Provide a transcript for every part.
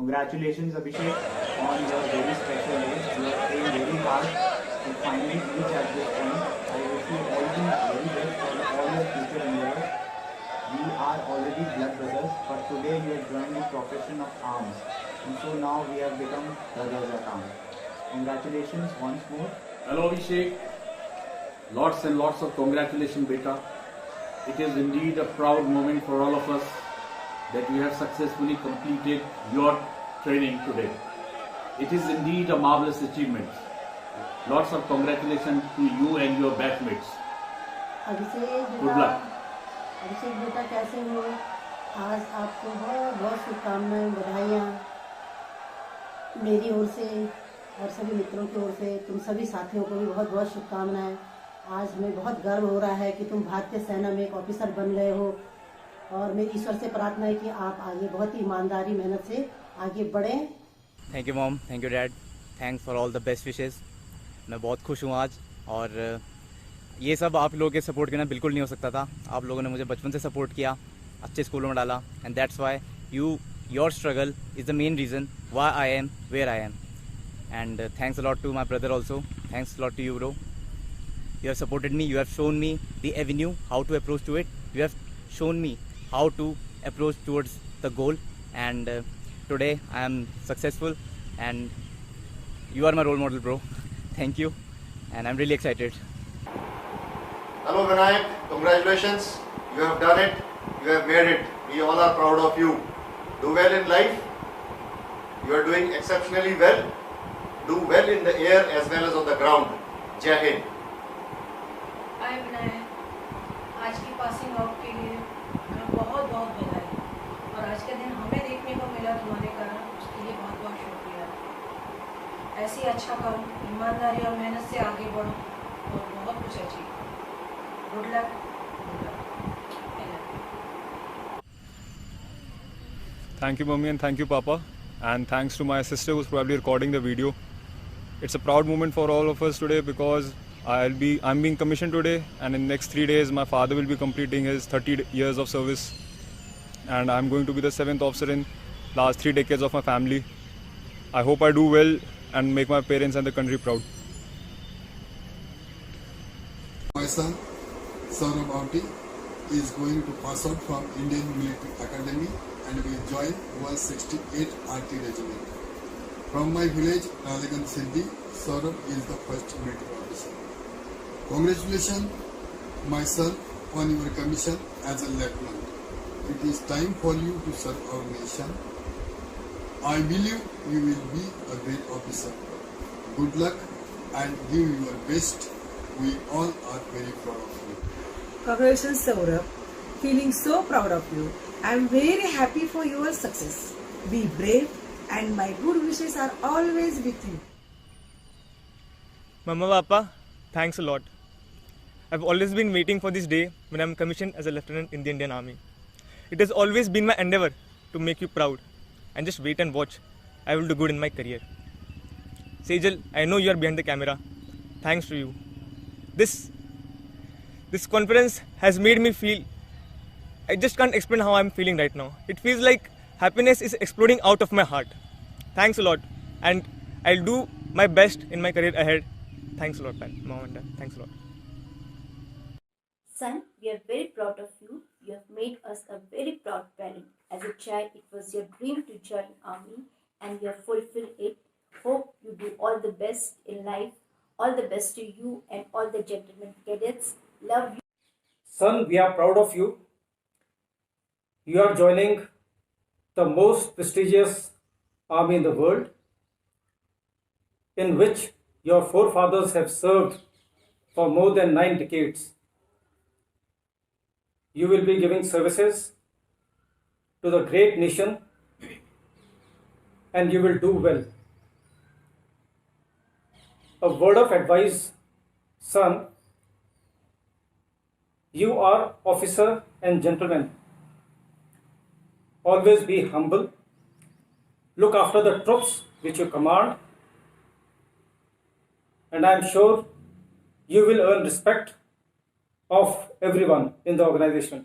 Congratulations, Abhishek, on your very special day. You have trained very hard to finally reach at this point. I wish you all the very best for all your future endeavors. We are already blood brothers, but today you have joined the profession of arms, and so now we have become brothers at arms. Congratulations once more. Hello Abhishek, lots and lots of congratulations beta. It is indeed a proud moment for all of us that you have successfully completed your training today. It is indeed a marvelous achievement. Lots of congratulations to you and your batchmates. Good luck. अभिषेक बेटा कैसे हो? आज आपको बहुत बहुत शुभकामनाएं, बधाइयाँ मेरी ओर से और सभी मित्रों की ओर से। तुम सभी साथियों को भी बहुत बहुत शुभकामनाएं। आज हमें बहुत गर्व हो रहा है कि तुम भारतीय सेना में एक ऑफिसर बन गए हो और मेरी ईश्वर से प्रार्थना है कि आप आगे बहुत ही ईमानदारी मेहनत से आगे बढ़ें। Thank you mom, thank you dad, thanks for all the best wishes. मैं बहुत खुश हूँ आज, और ये सब आप लोगों के सपोर्ट के ना बिल्कुल नहीं हो सकता था। आप लोगों ने मुझे बचपन से सपोर्ट किया, अच्छे स्कूलों में डाला, and that's why your struggle is the main reason why I am where I am. And thanks a lot to my brother also, thanks a lot to you bro. You have supported me, you have shown me the avenue, how to approach to it. You have shown me how to approach towards the goal, and today I am successful, and you are my role model, bro. Thank you, and I'm really excited. Hello Vinayak, congratulations. You have done it, you have made it. We all are proud of you. Do well in life. You are doing exceptionally well. Do well in the air as well as on the ground. Jai Hind. हाय विनायक, आज की passing out के लिए बहुत बहुत बधाई, और आज का दिन हमें देखने को मिला तुम्हारे कारण, उसके लिए बहुत बहुत शुक्रिया। ऐसे ही अच्छा करो, ईमानदारी और मेहनत से आगे बढ़ो और बहुत कुछ अचीव करो। Good luck, good luck. Thank you mummy and thank you papa, and thanks to my sister who's probably recording the video. It's a proud moment for all of us today because I'm being commissioned today, and in the next 3 days my father will be completing his 30 years of service, and I'm going to be the 7th officer in last 3 decades of my family. I hope I do well and make my parents and the country proud. My son, Saurabh Auti, is going to pass out from Indian Military Academy and will join 168 RT Regiment. From my village, Ralegan Sindhi, Saurabh is the first military officer. Congratulations, my son, on your commission as a lieutenant. It is time for you to serve our nation. I believe you will be a great officer. Good luck and give your best. We all are very proud of you. Congratulations, Saurabh. Feeling so proud of you. I am very happy for your success. Be brave, and my good wishes are always with you. Mama, Papa, thanks a lot. I've always been waiting for this day when I'm commissioned as a lieutenant in the Indian Army. It has always been my endeavor to make you proud, and just wait and watch. I will do good in my career. Sejal, I know you are behind the camera. Thanks to you. This conference has made me feel, I just can't explain how I'm feeling right now. It feels like happiness is exploding out of my heart. Thanks a lot, and I'll do my best in my career ahead. Thanks a lot, Mom and Dad. Thanks a lot. Son, we are very proud of you. You have made us a very proud parent. As a child, it was your dream to join army, and you have fulfilled it. Hope you do all the best in life. All the best to you and all the gentlemen cadets. Love you. Son, we are proud of you. You are joining the most prestigious army in the world, in which your forefathers have served for more than 9 decades. You will be giving services to the great nation, and you will do well. A word of advice, son. You are officer and gentleman. Always be humble. Look after the troops which you command, and I am sure you will earn respect of everyone in the organization.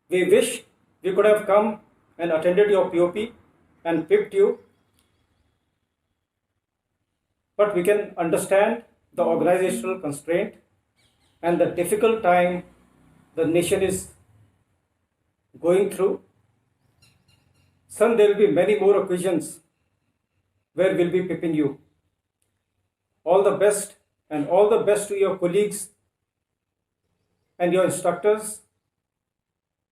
We wish we could have come and attended your POP and picked you. But we can understand the organizational constraint and the difficult time the nation is going through. Son, there will be many more occasions where we'll be picking you. All the best, and all the best to your colleagues and your instructors.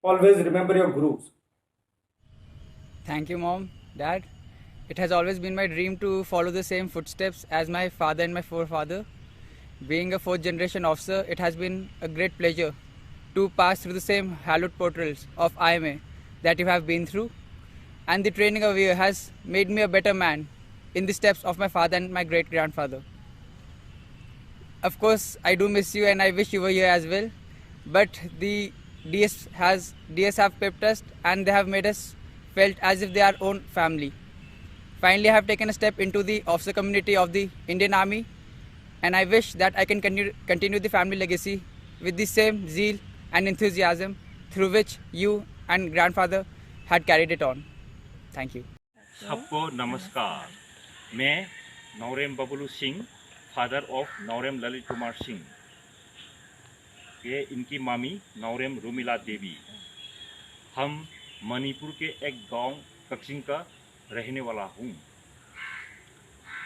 Always remember your gurus. Thank you, Mom, Dad. It has always been my dream to follow the same footsteps as my father and my forefather. Being a fourth generation officer, it has been a great pleasure to pass through the same hallowed portals of IMA that you have been through. And the training over here has made me a better man in the steps of my father and my great-grandfather. Of course, I do miss you and I wish you were here as well. But the DS have pepped us and they have made us felt as if they are our own family. Finally, I have taken a step into the officer community of the Indian Army, and I wish that I can continue the family legacy with the same zeal and enthusiasm through which you and grandfather had carried it on. Thank you. सबको नमस्कार. मैं नौरेम Bablu Singh, father of नौरेम Lalit Kumar Singh. ये इनकी मामी नौरेम रुमिला देवी. हम मणिपुर के एक गांव कक्सिंग का रहने वाला हूँ.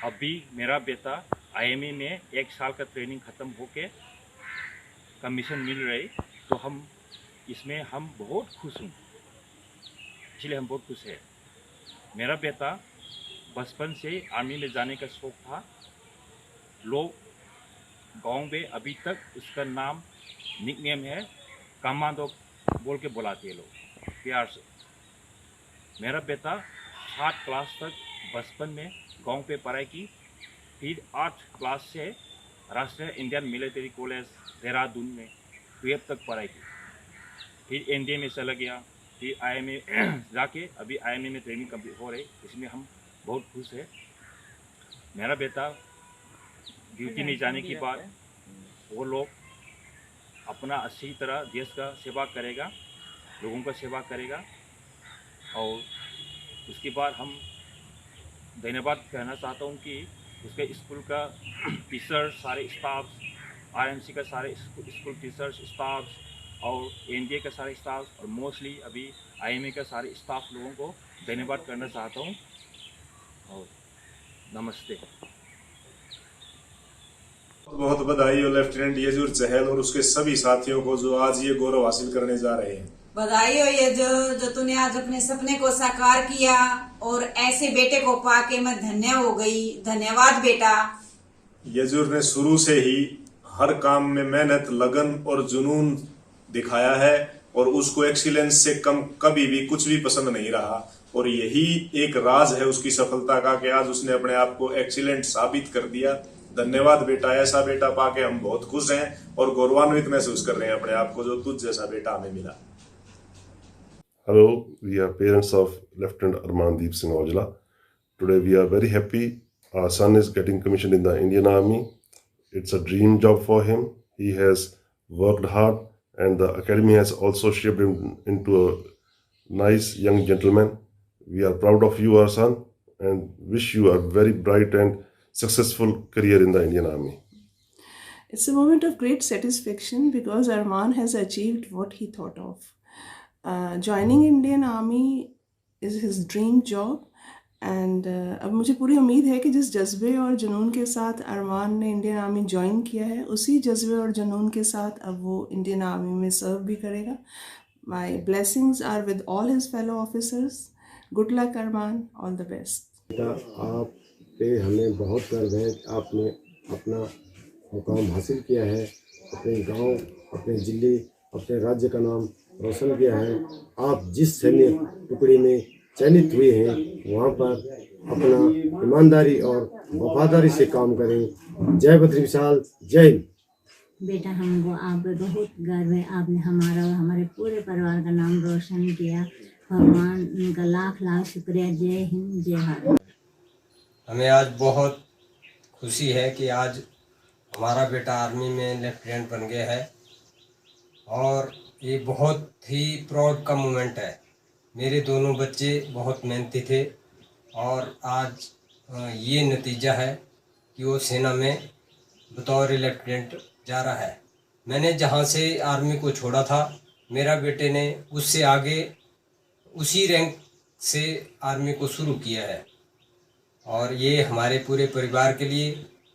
अभी मेरा बेटा IMA में 1 साल का ट्रेनिंग ख़त्म होके कमीशन मिल रही, तो हम इसमें हम बहुत खुश हूँ. इसलिए हम बहुत खुश हैं. मेरा बेटा बचपन से आर्मी में जाने का शौक़ था. लोग गांव में अभी तक उसका नाम निकनेम है कमांडो बोल के बुलाते हैं लोग प्यार से. मेरा बेटा 7 क्लास तक बचपन में गांव पे पढ़ाई की. फिर 8 क्लास से राष्ट्रीय इंडियन मिलिट्री कॉलेज देहरादून में 12 तक पढ़ाई की. फिर NDA में चला गया. फिर IMA जाके अभी IMA में ट्रेनिंग कंप्लीट हो रही. इसमें हम बहुत खुश हैं. मेरा बेटा ड्यूटी में जाने के बाद वो लोग अपना अच्छी तरह देश का सेवा करेगा, लोगों का सेवा करेगा. और उसके बाद हम धन्यवाद कहना चाहता हूँ कि उसके स्कूल का टीचर्स, सारे स्टाफ, RMC का सारे स्कूल टीचर्स, स्टाफ और NDA का सारे स्टाफ और मोस्टली अभी IMA का सारे स्टाफ लोगों को धन्यवाद करना चाहता हूँ. और नमस्ते. बहुत बधाई हो लेफ्टिनेंट यजूर चहल और उसके सभी साथियों को जो आज ये गौरव हासिल करने जा रहे हैं. बधाई हो ये जो तूने आज अपने सपने को साकार किया और ऐसे बेटे को पाके मैं धन्य हो गई. धन्यवाद बेटा. यजूर ने शुरू से ही हर काम में मेहनत, लगन और जुनून दिखाया है और उसको एक्सीलेंस से कम कभी भी कुछ भी पसंद नहीं रहा. और यही एक राज है उसकी सफलता का कि आज उसने अपने आप को एक्सीलेंट साबित कर दिया. धन्यवाद बेटा. ऐसा बेटा पाके हम बहुत खुश हैं और गौरवान्वित महसूस कर रहे हैं अपने आप को जो तुझ जैसा बेटा हमें मिला. Hello, we are parents of Lieutenant Armandeep Singh Aujla. Today we are very happy. Our son is getting commissioned in the Indian Army. It's a dream job for him. He has worked hard and the academy has also shaped him into a nice young gentleman. We are proud of you, our son, and wish you a very bright and successful career in the Indian Army. It's a moment of great satisfaction because Arman has achieved what he thought of. Joining Indian Army is his dream job and अब मुझे पूरी उम्मीद है कि जिस जज्बे और जुनून के साथ अरमान ने इंडियन आर्मी ज्वाइन किया है उसी जज्बे और जुनून के साथ अब वो इंडियन आर्मी में सर्व भी करेगा. My blessings are with all his fellow officers. Good luck Arman, all the best. आप पे हमें बहुत गर्व है कि आपने अपना मुकाम हासिल किया है. अपने गांव, अपने जिले, अपने राज्य का नाम रोशन किया है. आप जिस सैन्य टुकड़ी में चयनित हुए हैं वहाँ पर अपना ईमानदारी और वफादारी से काम करें. जय बद्री विशाल, जय हिंद. बेटा हमको आप पे बहुत गर्व है. आपने हमारा और हमारे पूरे परिवार का नाम रोशन किया. भगवान उनका लाख लाख शुक्रिया. जय हिंद, जय भारत. हमें आज बहुत खुशी है कि आज हमारा बेटा आर्मी में लेफ्टिनेंट बन गया है और ये बहुत ही प्राउड का मोमेंट है. मेरे दोनों बच्चे बहुत मेहनती थे और आज ये नतीजा है कि वो सेना में बतौर लेफ्टिनेंट जा रहा है। मैंने जहाँ से आर्मी को छोड़ा था, मेरा बेटे ने उससे आगे उसी रैंक से आर्मी को शुरू किया है और ये हमारे पूरे परिवार के लिए,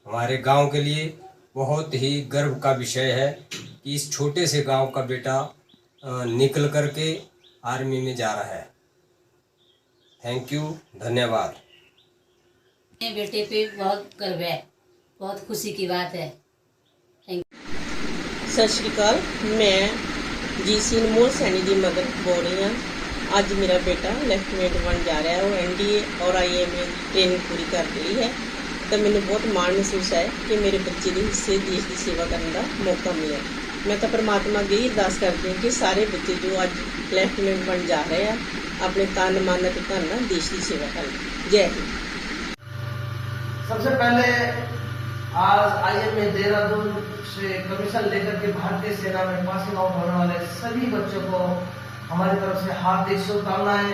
हमारे गांव के लिए बहुत ही गर्व का विषय है कि इस छोटे से गांव का बेटा निकल करके आर्मी में जा रहा है। थैंक यू, धन्यवाद। मेरे बेटे पे बहुत गर्व है, बहुत खुशी की बात है। Thank you. सत श्री अकाल, मैं जीसी अनमोल सैनी की मदर बोल रही हाँ। ਅੱਜ ਮੇਰਾ ਬੇਟਾ ਲੈਫਟੀਨੈਂਟ ਬਣ ਜਾ ਰਿਹਾ ਹੈ। ਉਹ NDA ਔਰ IMA ਟ੍ਰੇਨਿੰਗ ਪੂਰੀ ਕਰ ਲਈ ਹੈ ਤਾਂ ਮੈਨੂੰ ਬਹੁਤ ਮਾਣ ਮਹਿਸੂਸ ਹੈ ਕਿ ਮੇਰੇ ਬੱਚੇ ਦੇ ਹਿੱਸੇ ਦੇਸ਼ ਦੀ ਸੇਵਾ ਕਰਨ ਦਾ ਮੌਕਾ ਮਿਲਿਆ। ਮੈਂ ਤਾਂ ਪਰਮਾਤਮਾ ਅੱਗੇ ਅਰਦਾਸ ਕਰਦੀ ਹਾਂ ਕਿ ਸਾਰੇ ਬੱਚੇ ਜੋ ਅੱਜ ਲੈਫਟੀਨੈਂਟ ਬਣ ਜਾ ਰਹੇ ਆ ਆਪਣੇ ਤਨ ਮਨ ਅਤੇ ਧਨ ਨਾਲ ਦੇਸ਼ ਦੀ सेवा करें। जय हिंद। सबसे पहले आज IMA देहरादून से कमीशन लेकर के भारतीय सेना में पासिंग आउट होने वाले सभी बच्चों को हमारी तरफ से हार्दिक शुभकामनाएं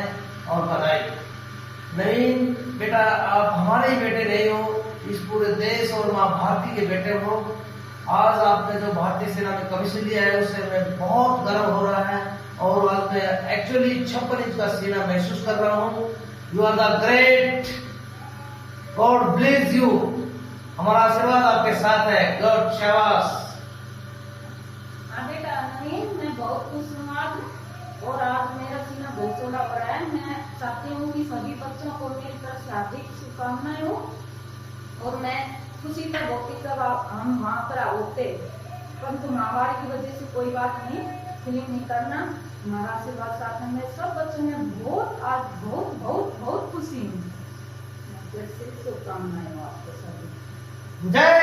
और बधाई। नवीन बेटा, आप हमारे ही बेटे नहीं हो, इस पूरे देश और माँ भारती के बेटे हो। आज आपने जो भारतीय सेना में कमीशन लिया है उससे हमें बहुत गर्व हो रहा है और आज मैं एक्चुअली 56 इंच का सीना महसूस कर रहा हूँ। You are the great, God bless you. हमारा आशीर्वाद आपके साथ है। गॉड शाबाश। बेटा नवीन, मैं बहुत खुश हूँ आज, और आज मेरा सीना बहुत चौड़ा पड़ा है। मैं चाहती हूँ कि सभी बच्चों को मेरी तरफ से हार्दिक शुभकामनाएं हो और मैं खुशी तक होती तब हम वहाँ पर होते, परंतु महामारी की वजह से कोई बात नहीं, फिल्म नहीं करना, हमारा आशीर्वाद साथ में। मैं सब बच्चों में बहुत आज बहुत बहुत बहुत खुशी हूँ। शुभकामनाएं हो आपको सभी। जय